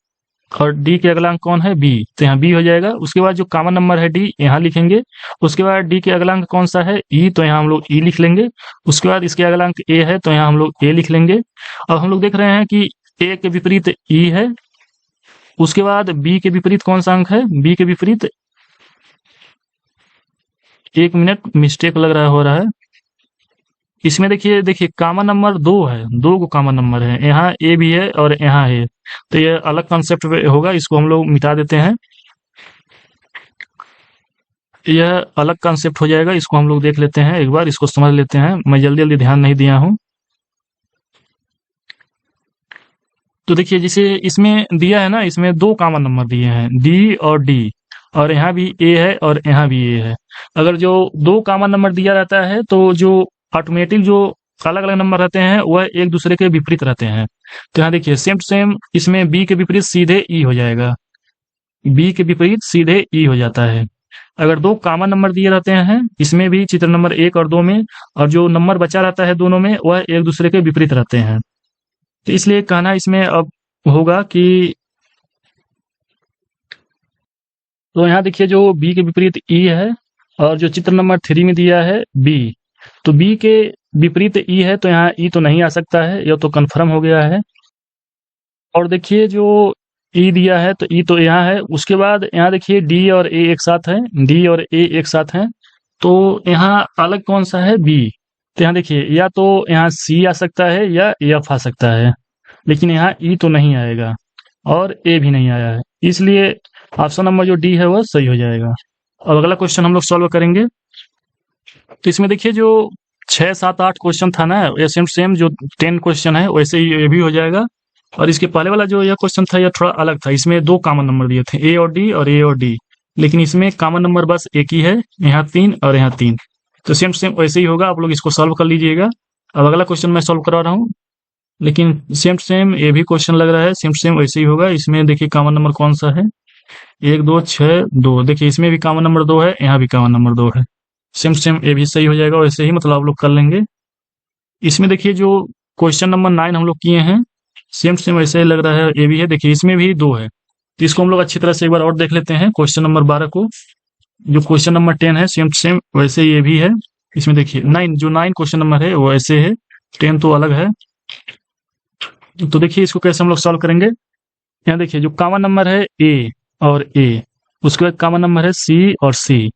और डी के अगला अंक कौन है? बी, तो यहाँ बी हो जाएगा। उसके बाद जो कॉमन नंबर है डी यहाँ लिखेंगे। उसके बाद डी के अगला अंक कौन सा है? ई, तो यहाँ हम लोग ई लिख लेंगे। उसके बाद इसके अगला अंक ए है, तो यहाँ हम लोग ए लिख लेंगे। अब हम लोग देख रहे हैं कि ए के विपरीत ई है। उसके बाद बी के विपरीत कौन सा अंक है? बी के विपरीत, 1 मिनट मिस्टेक लग रहा हो रहा है। इसमें देखिए कॉमन नंबर 2 है, 2 को कॉमन नंबर है, यहाँ ए भी है और यहाँ है, तो ये अलग कॉन्सेप्ट होगा, इसको हम लोग मिटा देते हैं। यह अलग कॉन्सेप्ट हो जाएगा, इसको हम लोग देख लेते हैं, एक बार इसको समझ लेते हैं। मैं जल्दी जल्दी ध्यान नहीं दिया हूँ। तो देखिए जिसे इसमें दिया है ना, इसमें 2 कॉमन नंबर दिए हैं, डी और डी। और यहाँ भी ए है और यहाँ भी ए है। अगर जो दो कॉमन नंबर दिया रहता है तो जो ऑटोमेटिक जो अलग अलग नंबर रहते हैं वह एक दूसरे के विपरीत रहते हैं। तो यहाँ देखिए सेम टू सेम इसमें बी के विपरीत सीधे ई हो जाएगा, बी के विपरीत सीधे ई हो जाता है। अगर दो कॉमन नंबर दिए रहते हैं इसमें भी चित्र नंबर 1 और 2 में, और जो नंबर बचा रहता है दोनों में वह एक दूसरे के विपरीत रहते हैं। तो इसलिए कहना इसमें अब होगा कि तो यहाँ देखिए जो बी के विपरीत ई है और जो चित्र नंबर 3 में दिया है बी, तो बी के विपरीत ई है तो यहाँ ई तो नहीं आ सकता है, यह तो कन्फर्म हो गया है। और देखिए जो ई दिया है तो ई तो यहाँ है। उसके बाद यहाँ देखिए डी और ए एक साथ है, डी और ए एक साथ हैं, तो यहाँ अलग कौन सा है बी। तो यहाँ देखिए या तो यहाँ सी आ सकता है या एफ आ सकता है, लेकिन यहाँ ई तो नहीं आएगा और ए भी नहीं आया है, इसलिए ऑप्शन नंबर जो डी है वह सही हो जाएगा। अब अगला क्वेश्चन हम लोग सॉल्व करेंगे। तो इसमें देखिए जो 6, 7, 8 क्वेश्चन था ना, ये सेम सेम जो 10 क्वेश्चन है वैसे ही ये भी हो जाएगा। और इसके पहले वाला जो यह क्वेश्चन था यह थोड़ा अलग था, इसमें दो कॉमन नंबर दिए थे ए और डी और ए और डी, लेकिन इसमें कॉमन नंबर बस एक ही है, यहाँ 3 और यहाँ 3। तो सेम सेम वैसे ही होगा, आप लोग इसको सॉल्व कर लीजिएगा। अब अगला क्वेश्चन मैं सॉल्व करा रहा हूँ, लेकिन सेम सेम ये भी क्वेश्चन लग रहा है, सेम सेम वैसे ही होगा। इसमें देखिए कॉमन नंबर कौन सा है, 1 2 6 2, देखिए इसमें भी कॉमन नंबर 2 है, यहाँ भी कॉमन नंबर 2 है। सेम सेम ये भी सही हो जाएगा, वैसे ही मतलब आप लोग कर लेंगे। इसमें देखिए जो क्वेश्चन नंबर 9 हम लोग किए हैं, सेम सेम वैसे ही लग रहा है, ये भी है, देखिए इसमें भी 2 है। तो इसको हम लोग अच्छी तरह से एक बार और देख लेते हैं क्वेश्चन नंबर 12 को। जो क्वेश्चन नंबर 10 है सेम सेम वैसे ये भी है। इसमें देखिए 9 जो 9 क्वेश्चन नंबर है वो ऐसे है, 10 तो अलग है। तो देखिए इसको कैसे हम लोग सॉल्व करेंगे। यहाँ देखिए जो कॉमन नंबर है ए और ए, उसके बाद कॉमन नंबर है सी और सी,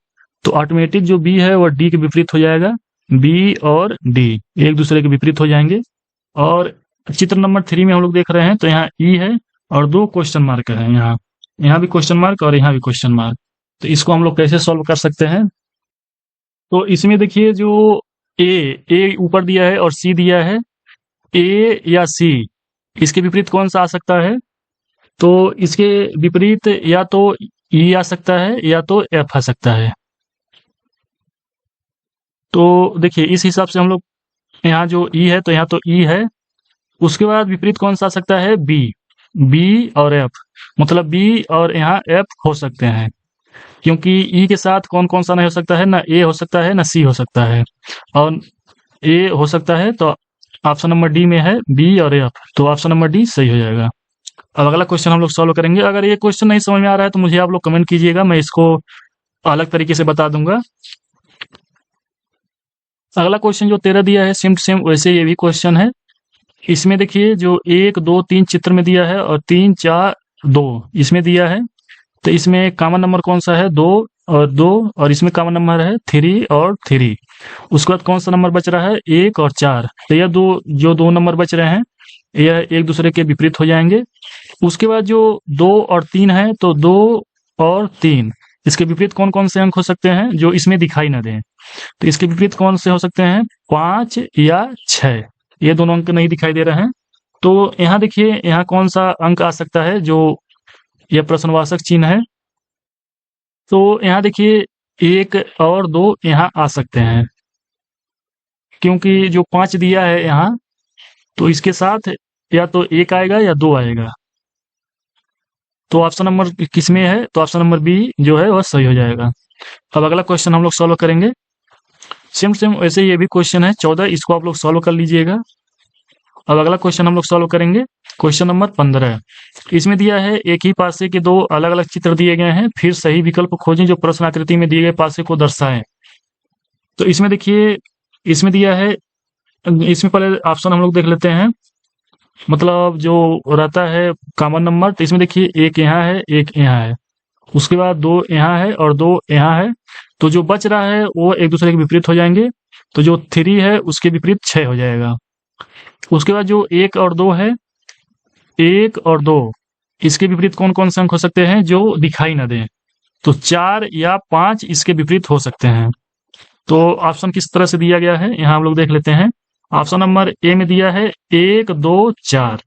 तो ऑटोमेटिक जो बी है वो डी के विपरीत हो जाएगा, बी और डी एक दूसरे के विपरीत हो जाएंगे। और चित्र नंबर 3 में हम लोग देख रहे हैं तो यहाँ ई है और 2 क्वेश्चन मार्क है, यहाँ भी क्वेश्चन मार्क और यहाँ भी क्वेश्चन मार्क। तो इसको हम लोग कैसे सॉल्व कर सकते हैं। तो इसमें देखिए जो ए ऊपर दिया है और सी दिया है, ए या सी इसके विपरीत कौन सा आ सकता है। तो इसके विपरीत या तो ई आ सकता है या तो एफ आ सकता है। तो देखिए इस हिसाब से हम लोग यहाँ जो ई है तो यहाँ तो ई है, उसके बाद विपरीत कौन सा आ सकता है बी, बी और एफ, मतलब बी और यहाँ एफ हो सकते हैं, क्योंकि ई के साथ कौन कौन सा नहीं हो सकता है, ना ए हो सकता है ना सी हो सकता है, और ए हो सकता है। तो ऑप्शन नंबर डी में है बी और एफ, तो ऑप्शन नंबर डी सही हो जाएगा। अब अगला क्वेश्चन हम लोग सॉल्व करेंगे। अगर ये क्वेश्चन नहीं समझ में आ रहा है तो मुझे आप लोग कमेंट कीजिएगा, मैं इसको अलग तरीके से बता दूंगा। अगला क्वेश्चन जो 13 दिया है सेम सेम वैसे ये भी क्वेश्चन है। इसमें देखिए जो 1 2 3 चित्र में दिया है और 3 4 2 इसमें दिया है, तो इसमें कॉमन नंबर कौन सा है 2 और 2, और इसमें कॉमन नंबर है 3 और 3। उसके बाद कौन सा नंबर बच रहा है 1 और 4। तो यह दो नंबर बच रहे हैं यह एक दूसरे के विपरीत हो जाएंगे। उसके बाद जो 2 और 3 है, तो 2 और 3 इसके विपरीत कौन कौन से अंक हो सकते हैं जो इसमें दिखाई ना दें। तो इसके विपरीत कौन से हो सकते हैं 5 या 6, ये दोनों अंक नहीं दिखाई दे रहे हैं। तो यहाँ देखिए यहाँ कौन सा अंक आ सकता है जो यह प्रश्नवाचक चिन्ह है। तो यहाँ देखिए 1 और 2 यहाँ आ सकते हैं, क्योंकि जो 5 दिया है यहाँ, तो इसके साथ या तो 1 आएगा या 2 आएगा। तो ऑप्शन नंबर किस में है, तो ऑप्शन नंबर बी जो है वह सही हो जाएगा। अब अगला क्वेश्चन हम लोग सॉल्व करेंगे। सेम सेम वैसे ये भी क्वेश्चन है 14, इसको आप लोग सॉल्व कर लीजिएगा। अब अगला क्वेश्चन हम लोग सॉल्व करेंगे, क्वेश्चन नंबर 15। इसमें दिया है एक ही पासे के 2 अलग अलग चित्र दिए गए हैं, फिर सही विकल्प खोजें जो प्रश्न आकृति में दिए गए पासे को दर्शाएं। तो इसमें देखिए इसमें दिया है, इसमें पहले ऑप्शन हम लोग देख लेते हैं, मतलब जो रहता है कॉमन नंबर। तो इसमें देखिए एक यहाँ है एक यहाँ है, उसके बाद 2 यहाँ है और 2 यहाँ है, तो जो बच रहा है वो एक दूसरे के विपरीत हो जाएंगे। तो जो 3 है उसके विपरीत 6 हो जाएगा। उसके बाद जो 1 और 2 है, 1 और 2 इसके विपरीत कौन कौन से अंक हो सकते हैं जो दिखाई ना दें। तो 4 या 5 इसके विपरीत हो सकते हैं। तो ऑप्शन किस तरह से दिया गया है यहाँ हम लोग देख लेते हैं। ऑप्शन नंबर ए में दिया है 1 2 4।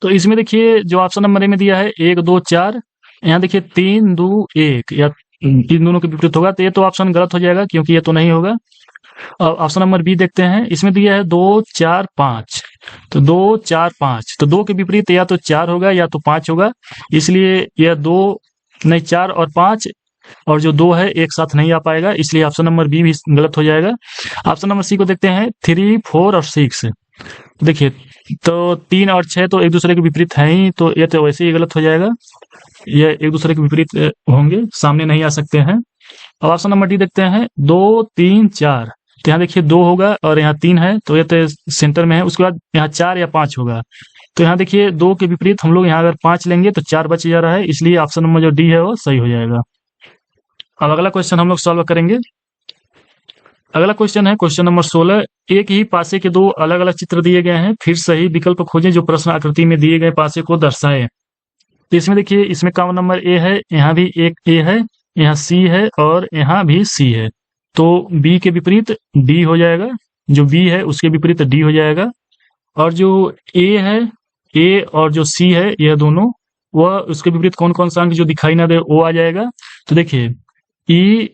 तो इसमें देखिए जो ऑप्शन नंबर ए में दिया है 1 2 4, यहाँ देखिए 3 2 1 या इन दोनों के विपरीत होगा, तो ये तो ऑप्शन गलत हो जाएगा क्योंकि ये तो नहीं होगा। अब ऑप्शन नंबर बी देखते हैं, इसमें दिया है 2 4 5, तो 2 4 5, तो 2 के विपरीत या तो 4 होगा या तो 5 होगा, इसलिए यह 2 नहीं 4 और 5 और जो 2 है एक साथ नहीं आ पाएगा, इसलिए ऑप्शन नंबर बी भी गलत हो जाएगा। ऑप्शन नंबर सी को देखते हैं, 3 4 और 6। देखिए तो 3 और 6 तो एक दूसरे के विपरीत है ही, तो ये तो वैसे ही गलत हो जाएगा, ये एक दूसरे के विपरीत होंगे, सामने नहीं आ सकते हैं। अब ऑप्शन नंबर डी देखते हैं, 2 3 4, तो यहाँ देखिए 2 होगा और यहाँ 3 है, तो ये तो सेंटर में है। उसके बाद यहाँ 4 या 5 होगा, तो यहाँ देखिए 2 के विपरीत हम लोग यहाँ अगर 5 लेंगे तो 4 बच जा रहा है, इसलिए ऑप्शन नंबर जो डी है वो सही हो जाएगा। अब अगला क्वेश्चन हम लोग सॉल्व करेंगे। अगला क्वेश्चन है क्वेश्चन नंबर 16। एक ही पासे के 2 अलग अलग चित्र दिए गए हैं, फिर सही विकल्प खोजें जो प्रश्न आकृति में दिए गए पासे को दर्शाए। तो इसमें देखिए, इसमें कॉमन नंबर ए है, यहाँ भी एक ए है, यहाँ सी है और यहाँ भी सी है, तो बी के विपरीत डी हो जाएगा, जो बी है उसके विपरीत डी हो जाएगा। और जो ए है, ए और जो सी है, यह दोनों वह उसके विपरीत कौन कौन सा अंक जो दिखाई ना दे वो आ जाएगा। तो देखिए ई,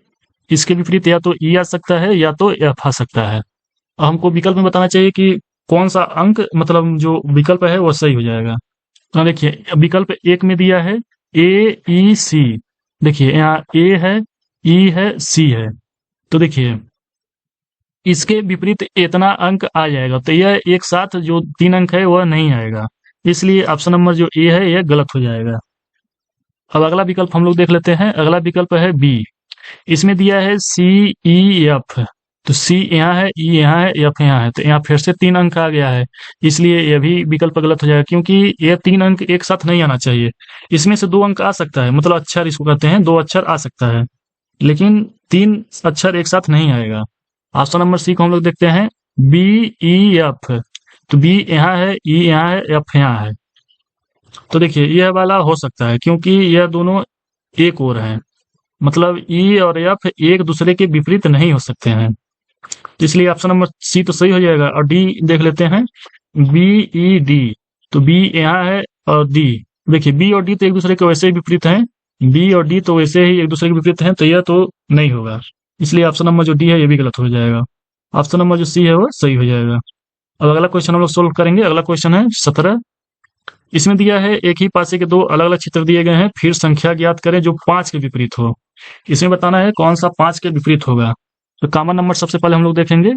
इसके विपरीत या तो ई आ सकता है या तो एफ आ सकता है। हमको विकल्प में बताना चाहिए कि कौन सा अंक मतलब जो विकल्प है वो सही हो जाएगा। तो देखिए विकल्प एक में दिया है ए ई सी, देखिए यहाँ ए है, ई है, सी है, तो देखिए इसके विपरीत इतना अंक आ जाएगा, तो यह एक साथ जो 3 अंक है वह नहीं आएगा, इसलिए ऑप्शन नंबर जो ए है यह गलत हो जाएगा। अब अगला विकल्प हम लोग देख लेते हैं। अगला विकल्प है बी, इसमें दिया है सी ई एफ, तो सी यहाँ है, ई यहाँ है, एफ यहाँ है, तो यहाँ फिर से 3 अंक आ गया है, इसलिए यह भी विकल्प गलत हो जाएगा, क्योंकि यह 3 अंक एक साथ नहीं आना चाहिए। इसमें से 2 अंक आ सकता है, मतलब अक्षर इसको कहते हैं, 2 अक्षर आ सकता है, लेकिन 3 अक्षर एक साथ नहीं आएगा। ऑप्शन नंबर सी को हम लोग देखते हैं, बी ई एफ, तो बी यहाँ है, ई यहाँ है, एफ यहाँ है, तो देखिए यह वाला हो सकता है क्योंकि यह दोनों एक और हैं, मतलब ई और एफ एक दूसरे के विपरीत नहीं हो सकते हैं, इसलिए ऑप्शन नंबर सी तो सही हो जाएगा। और डी देख लेते हैं, बी ई डी, तो बी यहाँ है और डी, देखिए बी और डी तो एक दूसरे के वैसे ही विपरीत हैं, बी और डी तो वैसे ही एक दूसरे के विपरीत हैं, तो यह तो नहीं होगा, इसलिए ऑप्शन नंबर जो डी है ये भी गलत हो जाएगा। ऑप्शन नंबर जो सी है वो सही हो जाएगा। अब अगला क्वेश्चन हम लोग सोल्व करेंगे। अगला क्वेश्चन है 17। इसमें दिया है एक ही पासे के 2 अलग अलग चित्र दिए गए हैं, फिर संख्या ज्ञात करें जो 5 के विपरीत हो। इसमें बताना है कौन सा 5 के विपरीत होगा। तो कॉमन नंबर सबसे पहले हम लोग देखेंगे,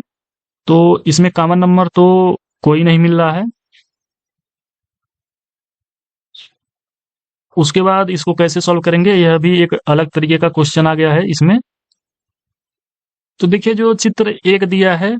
तो इसमें कॉमन नंबर तो कोई नहीं मिल रहा है। उसके बाद इसको कैसे सॉल्व करेंगे, यह भी एक अलग तरीके का क्वेश्चन आ गया है इसमें। तो देखिए जो चित्र एक दिया है,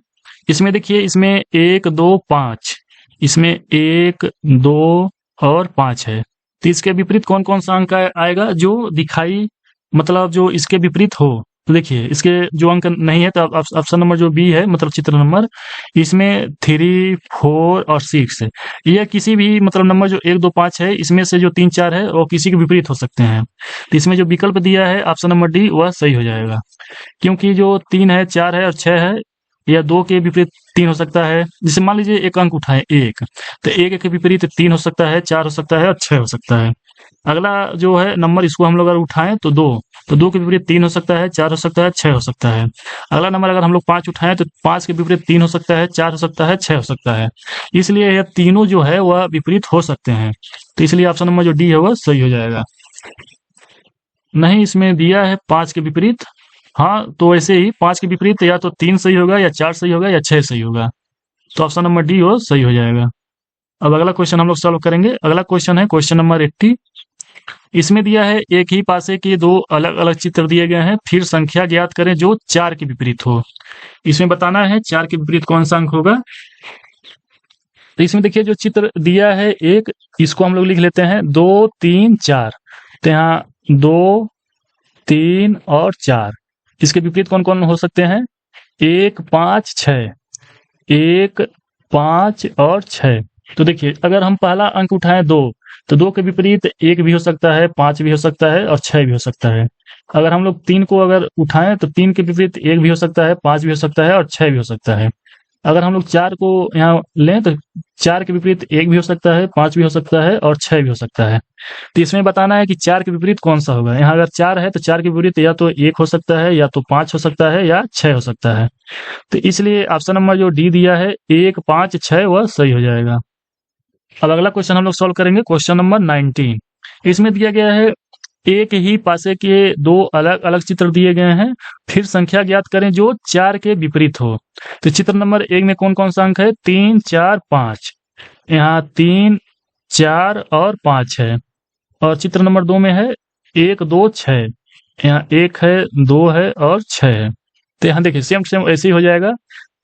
इसमें देखिए इसमें 1 2 5, इसमें 1 2 और 5 है, तो इसके विपरीत कौन कौन सा अंक आएगा जो दिखाई, मतलब जो इसके विपरीत हो। तो देखिए इसके जो अंक नहीं है, तो ऑप्शन नंबर जो बी है, मतलब चित्र नंबर, इसमें 3 4 और 6 है, यह किसी भी मतलब नंबर जो 1 2 5 है, इसमें से जो 3 4 है वो किसी के विपरीत हो सकते हैं, तो इसमें जो विकल्प दिया है ऑप्शन नंबर डी वह सही हो जाएगा, क्योंकि जो 3 है, 4 है और 6 है, या 2 के विपरीत 3 हो सकता है। जैसे मान लीजिए एक अंक उठाए 1, तो 1 के विपरीत 3 हो सकता है, 4 हो सकता है और 6 हो सकता है। अगला जो है नंबर, इसको हम लोग अगर उठाएं तो 2, तो 2 के विपरीत 3 हो सकता है, 4 हो सकता है, 6 हो सकता है। अगला नंबर अगर हम लोग 5 उठाएं तो 5 के विपरीत 3 हो सकता है, 4 हो सकता है, 6 हो सकता है, इसलिए यह तीनों जो है वह विपरीत हो सकते हैं, तो इसलिए ऑप्शन नंबर जो डी है वह सही हो जाएगा। नहीं, इसमें दिया है 5 के विपरीत, हाँ तो वैसे ही 5 के विपरीत या तो 3 सही होगा, या 4 सही होगा, या 6 सही होगा, तो ऑप्शन नंबर डी हो सही हो जाएगा। अब अगला क्वेश्चन हम लोग सॉल्व करेंगे। अगला क्वेश्चन है क्वेश्चन नंबर 80। इसमें दिया है एक ही पासे के 2 अलग अलग चित्र दिए गए हैं, फिर संख्या ज्ञात करें जो 4 के विपरीत हो। इसमें बताना है 4 के विपरीत कौन सा अंक होगा। तो इसमें देखिए जो चित्र दिया है एक, इसको हम लोग लिख लेते हैं 2 3 4, तो यहाँ 2 3 और 4, इसके विपरीत कौन कौन हो सकते हैं, 1 5 6, 1 5 और 6। तो देखिए अगर हम पहला अंक उठाएं 2, तो 2 के विपरीत 1 भी हो सकता है, 5 भी हो सकता है और 6 भी हो सकता है। अगर हम लोग 3 को अगर उठाएं तो 3 के विपरीत 1 भी हो सकता है, 5 भी हो सकता है और 6 भी हो सकता है। अगर हम लोग 4 को यहाँ लें तो 4 के विपरीत 1 भी हो सकता है, 5 भी हो सकता है और 6 भी हो सकता है। तो इसमें बताना है कि 4 के विपरीत कौन सा होगा। यहाँ अगर 4 है तो 4 के विपरीत या तो 1 हो सकता है, या तो 5 हो सकता है, या 6 हो सकता है। तो इसलिए ऑप्शन नंबर जो डी दिया है 1, 5, 6 वह सही हो जाएगा। अब अगला क्वेश्चन हम लोग सॉल्व करेंगे, क्वेश्चन नंबर 19। इसमें दिया गया है एक ही पासे के 2 अलग-अलग चित्र दिए गए हैं, फिर संख्या ज्ञात करें जो 4 के विपरीत हो। तो चित्र नंबर 1 में कौन-कौन सा अंक है? 3, 4, 5। यहाँ 3, 4 और 5 है। और चित्र नंबर 2 में है 1, 2, 6। यहाँ 1 है, 2 है और 6 है। तो यहाँ देखिए सेम सेम ऐसे ही हो जाएगा।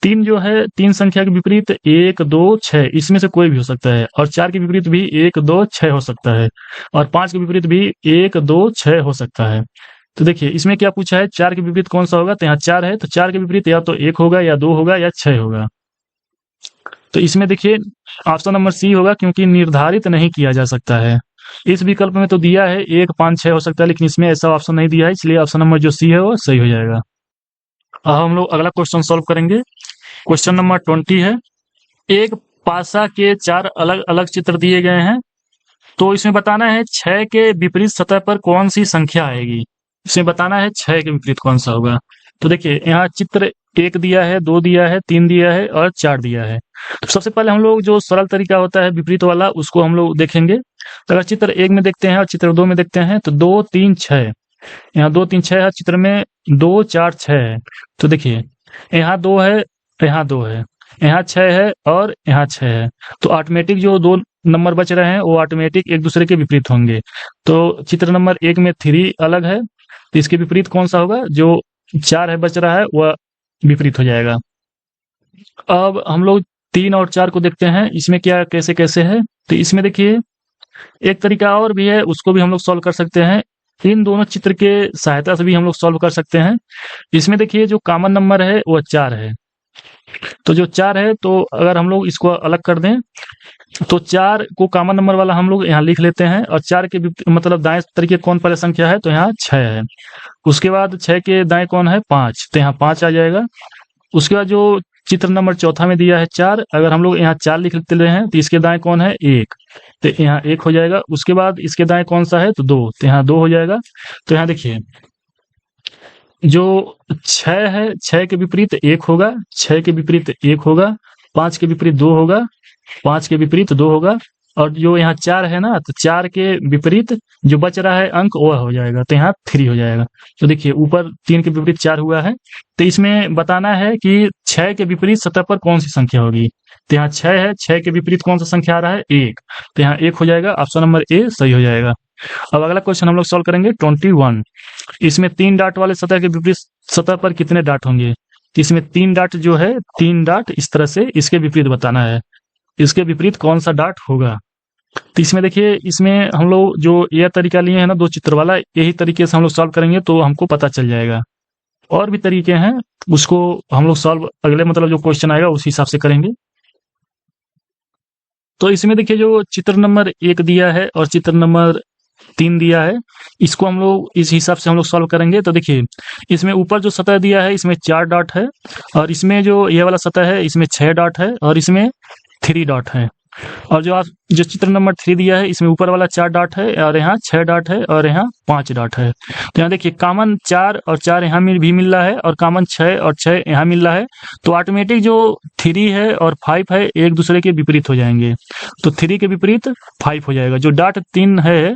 3 जो है 3 संख्या के विपरीत 1, 2, 6 इसमें से कोई भी हो सकता है, और 4 के विपरीत भी 1, 2, 6 हो सकता है, और 5 के विपरीत भी 1, 2, 6 हो सकता है। तो देखिए इसमें क्या पूछा है, 4 के विपरीत कौन सा होगा? तो यहाँ 4 है, तो 4 के विपरीत या तो 1 होगा, या 2 होगा, या 6 होगा। तो इसमें देखिए ऑप्शन नंबर सी होगा, क्योंकि निर्धारित नहीं किया जा सकता है। इस विकल्प में तो दिया है 1, 5, 6 हो सकता है, लेकिन इसमें ऐसा ऑप्शन नहीं दिया है, इसलिए ऑप्शन नंबर जो सी है वो सही हो जाएगा। अब हम लोग अगला क्वेश्चन सॉल्व करेंगे। क्वेश्चन नंबर 20 है, एक पासा के 4 अलग-अलग चित्र दिए गए हैं, तो इसमें बताना है 6 के विपरीत सतह पर कौन सी संख्या आएगी। इसमें बताना है 6 के विपरीत कौन सा होगा। तो देखिए यहाँ चित्र 1 दिया है, 2 दिया है, 3 दिया है और 4 दिया है। तो सबसे पहले हम लोग जो सरल तरीका होता है विपरीत वाला, उसको हम लोग देखेंगे। तो अगर चित्र 1 में देखते हैं और चित्र 2 में देखते हैं तो 2, 3, 6। यहाँ 2, 3, 6 है, चित्र में 2, 4, 6 है। तो देखिए यहाँ 2 है, यहाँ 2 है, यहाँ 6 है और यहाँ 6 है। तो ऑटोमेटिक जो 2 नंबर बच रहे हैं वो ऑटोमेटिक एक दूसरे के विपरीत होंगे। तो चित्र नंबर 1 में 3 अलग है, तो इसके विपरीत कौन सा होगा? जो 4 है बच रहा है वह विपरीत हो जाएगा। अब हम लोग 3 और 4 को देखते हैं, इसमें क्या कैसे-कैसे है। तो इसमें देखिए एक तरीका और भी है, उसको भी हम लोग सॉल्व कर सकते हैं। इन दोनों चित्र के सहायता से भी हम लोग सॉल्व कर सकते हैं। इसमें देखिए जो कॉमन नंबर है वह 4 है। तो जो 4 है, तो अगर हम लोग इसको अलग कर दें तो 4 को कॉमन नंबर वाला हम लोग यहाँ लिख लेते हैं, और 4 के मतलब दाएं तरीके कौन पहले संख्या है? तो यहाँ 6 है। उसके बाद 6 के दाएं कौन है? 5। तो यहाँ 5 आ जाएगा। उसके बाद जो चित्र नंबर चौथा में दिया है 4, अगर हम लोग यहाँ 4 लिख लेते हैं तो इसके दाएं कौन है? 1। तो यहाँ 1 हो जाएगा। उसके बाद इसके दाएं कौन सा है? तो 2। तो यहाँ 2 हो जाएगा। तो यहाँ देखिए जो 6 है, 6 के विपरीत 1 होगा, 6 के विपरीत 1 होगा, 5 के विपरीत 2 होगा, 5 के विपरीत 2 होगा, और जो यहाँ 4 है ना, तो 4 के विपरीत जो बच रहा है अंक वह हो जाएगा। तो यहाँ 3 हो जाएगा। तो देखिए ऊपर 3 के विपरीत 4 हुआ है, तो इसमें बताना है कि 6 के विपरीत सतह पर कौन सी संख्या होगी। तो यहाँ 6 है, 6 के विपरीत कौन सा संख्या आ रहा है? 1। तो यहाँ 1 हो जाएगा। ऑप्शन नंबर ए सही हो जाएगा। अब अगला क्वेश्चन हम लोग सॉल्व करेंगे 21। इसमें 3 डॉट वाले सतह के विपरीत सतह पर कितने डॉट होंगे? तो इसमें 3 डॉट जो है, 3 डॉट इस तरह से इसके विपरीत बताना है, इसके विपरीत कौन सा डॉट होगा। तो इसमें देखिए इसमें हम लोग जो यह तरीका लिए हैं ना 2 चित्र वाला, यही तरीके से हम लोग सॉल्व करेंगे तो हमको पता चल जाएगा। और भी तरीके हैं, उसको हम लोग सॉल्व अगले मतलब जो क्वेश्चन आएगा उस हिसाब से करेंगे। तो इसमें देखिए जो चित्र नंबर 1 दिया है और चित्र नंबर 3 दिया है, इसको हम लोग इस हिसाब से हम लोग सॉल्व करेंगे। तो देखिए इसमें ऊपर जो सतह दिया है इसमें 4 डॉट है, और इसमें जो ये वाला सतह है इसमें 6 डॉट है, और इसमें 3 डॉट है। और जो चित्र नंबर 3 दिया है इसमें ऊपर वाला 4 डॉट है, और यहाँ 6 डॉट है, और यहाँ 5 डॉट है। तो यहाँ देखिए कॉमन 4 और 4 यहाँ भी मिल रहा है, और कॉमन 6 और 6 यहाँ मिल रहा है। तो ऑटोमेटिक जो 3 है और 5 है एक दूसरे के विपरीत हो जाएंगे। तो 3 के विपरीत 5 हो जाएगा। जो डॉट 3 है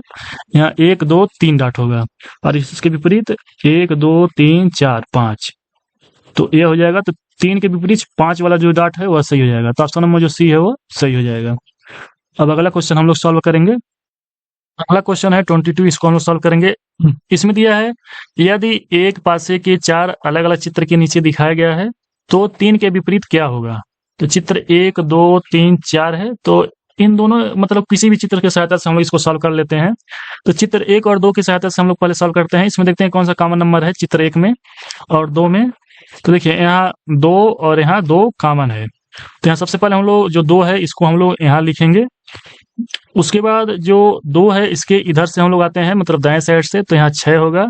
यहाँ 1, 2, 3 डॉट होगा, और इसके विपरीत 1, 2, 3, 4, 5। तो ये हो जाएगा। तो 3 के विपरीत 5 वाला जो डॉट है वह सही हो जाएगा। तो ऑप्शन नंबर जो सी है वो सही हो जाएगा। अब अगला क्वेश्चन हम लोग सॉल्व करेंगे। अगला क्वेश्चन है 22, इसको हम लोग सॉल्व करेंगे। इसमें दिया है यदि एक पासे के 4 अलग-अलग चित्र के नीचे दिखाया गया है तो 3 के विपरीत क्या होगा। तो चित्र 1, 2, 3, 4 है, तो इन दोनों मतलब किसी भी चित्र की सहायता से हम लोग इसको सॉल्व कर लेते हैं। तो चित्र 1 और 2 की सहायता से हम लोग पहले सॉल्व करते हैं। इसमें देखते हैं कौन सा कॉमन नंबर है चित्र 1 में और 2 में। तो देखिए यहाँ 2 और यहाँ 2 कॉमन है। तो यहाँ सबसे पहले हम लोग जो 2 है इसको हम लोग यहाँ लिखेंगे। उसके बाद जो 2 है इसके इधर से हम लोग आते हैं, मतलब दाएं साइड से, तो यहाँ 6 होगा।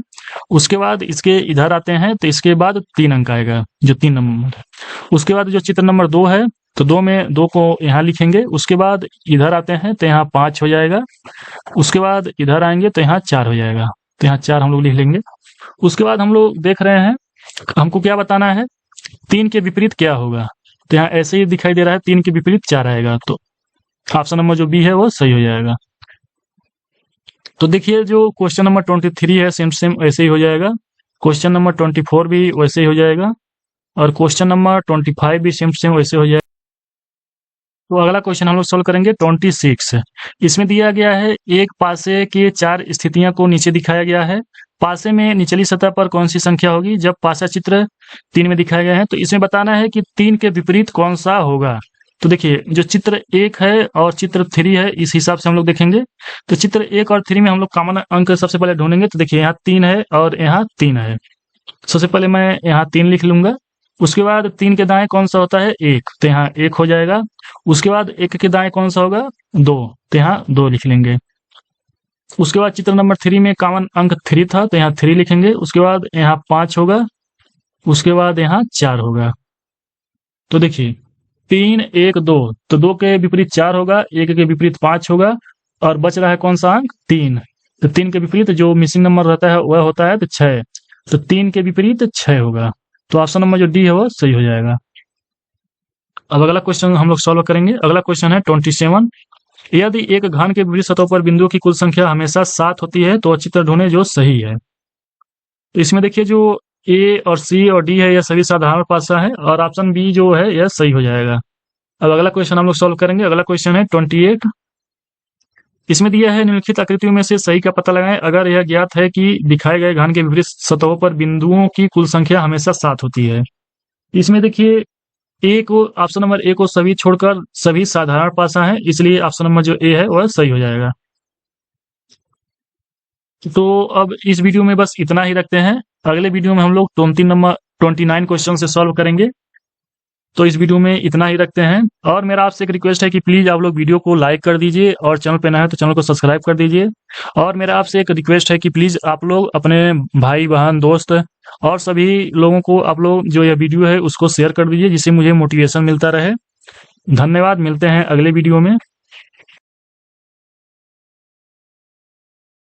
उसके बाद इसके इधर आते हैं तो इसके बाद 3 अंक आएगा, जो 3 नंबर है। उसके बाद जो चित्र नंबर 2 है, तो 2 में 2 को यहाँ लिखेंगे। उसके बाद इधर आते हैं तो यहाँ 5 हो जाएगा। उसके बाद इधर आएंगे तो यहाँ 4 हो जाएगा, तो यहाँ 4 हम लोग लिख लेंगे। उसके बाद हम लोग देख रहे हैं, हमको क्या बताना है, 3 के विपरीत क्या होगा। तो यहाँ ऐसे ही दिखाई दे रहा है, 3 के विपरीत 4 आएगा, तो ऑप्शन नंबर जो बी है वो सही हो जाएगा। तो देखिए जो क्वेश्चन नंबर 23 है सेम सेम ऐसे ही हो जाएगा। क्वेश्चन नंबर 24 भी वैसे ही हो जाएगा, और क्वेश्चन नंबर 25 भी सेम सेम वैसे हो जाएगा। तो अगला क्वेश्चन हम लोग सॉल्व करेंगे 26। इसमें दिया गया है एक पासे के 4 स्थितियों को नीचे दिखाया गया है। पासे में निचली सतह पर कौन सी संख्या होगी जब पासा चित्र 3 में दिखाया गया है। तो इसमें बताना है कि 3 के विपरीत कौन सा होगा। तो देखिए जो चित्र 1 है और चित्र 3 है, इस हिसाब से हम लोग देखेंगे। तो चित्र 1 और 3 में हम लोग कॉमन अंक सबसे पहले ढूंढेंगे। तो देखिए यहाँ 3 है और यहाँ 3 है। सबसे पहले मैं यहाँ 3 लिख लूंगा। उसके बाद 3 के दाएं कौन सा होता है 1, तो यहाँ 1 हो जाएगा। उसके बाद 1 के दाएं कौन सा होगा 2, तो यहाँ 2 लिख लेंगे। उसके बाद चित्र नंबर 3 में कॉमन अंक 3 था, तो यहाँ 3 लिखेंगे। उसके बाद यहाँ 5 होगा। उसके बाद यहाँ 4 होगा। तो देखिए 3 1 2, तो 2 के विपरीत 4 होगा, 1 के विपरीत 5 होगा, और बच रहा है कौन सा अंक 3। तो 3 के विपरीत जो मिसिंग नंबर रहता है वह होता है तो 6। तो 3 के विपरीत 6 होगा। तो ऑप्शन नंबर जो डी है वो सही हो जाएगा। अब अगला क्वेश्चन हम लोग सॉल्व करेंगे। अगला क्वेश्चन है 27। यदि एक घन के विपरीत सतहों पर बिंदुओं की कुल संख्या हमेशा 7 होती है तो चित्र ढूंढें जो सही है। तो इसमें देखिए जो ए और सी और डी है यह सभी साधारण पासा है, और ऑप्शन बी जो है यह सही हो जाएगा। अब अगला क्वेश्चन हम लोग सॉल्व करेंगे। अगला क्वेश्चन है 28। इसमें दिया है निम्नलिखित आकृतियों में से सही का पता लगाएं अगर यह ज्ञात है कि दिखाए गए घन के विपरीत सतहों पर बिंदुओं की कुल संख्या हमेशा 7 होती है। इसमें देखिए ए को, ऑप्शन नंबर ए को सभी छोड़कर सभी साधारण पासा है, इसलिए ऑप्शन नंबर जो ए है वह सही हो जाएगा। तो अब इस वीडियो में बस इतना ही रखते हैं। अगले वीडियो में हम लोग 29 क्वेश्चन से सॉल्व करेंगे। तो इस वीडियो में इतना ही रखते हैं, और मेरा आपसे एक रिक्वेस्ट है कि प्लीज़ आप लोग वीडियो को लाइक कर दीजिए, और चैनल पे नया है तो चैनल को सब्सक्राइब कर दीजिए। और मेरा आपसे एक रिक्वेस्ट है कि प्लीज़ आप लोग अपने भाई बहन दोस्त और सभी लोगों को आप लोग जो यह वीडियो है उसको शेयर कर दीजिए, जिससे मुझे मोटिवेशन मिलता रहे। धन्यवाद, मिलते हैं अगले वीडियो में।